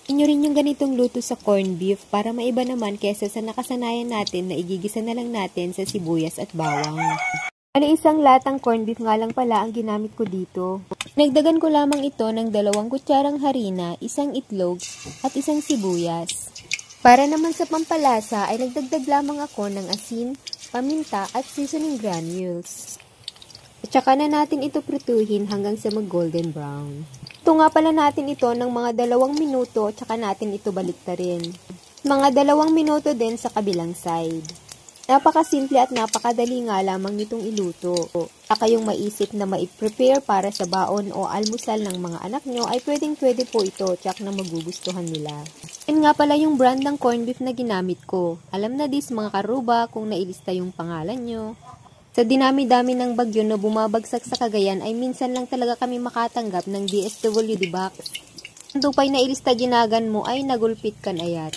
Inyo rin yung ganitong luto sa corned beef para maiba naman kesa sa nakasanayan natin na igigisa na lang natin sa sibuyas at bawang. Bali, isang latang corned beef nga lang pala ang ginamit ko dito. Nagdagan ko lamang ito ng 2 kutsarang harina, 1 itlog, at 1 sibuyas. Para naman sa pampalasa ay nagdagdag lamang ako ng asin, paminta at seasoning granules. At saka na natin ito prituhin hanggang sa mag-golden brown. Ito nga pala natin ito ng mga 2 minuto at saka natin ito baliktarin. Mga 2 minuto din sa kabilang side. Napakasimple at napakadali nga lamang nitong iluto. Saka yung maisip na ma-prepare para sa baon o almusal ng mga anak nyo ay pwedeng-pwede po ito, tsak na magugustuhan nila. Yan nga pala yung brand ng corned beef na ginamit ko. Alam na dis mga karuba kung nailista yung pangalan nyo. Sa dinami-dami ng bagyo na bumabagsak sa Cagayan ay minsan lang talaga kami makatanggap ng DSWD box. Ang tupay na ilista ginagan mo ay nagulpit kan ayat.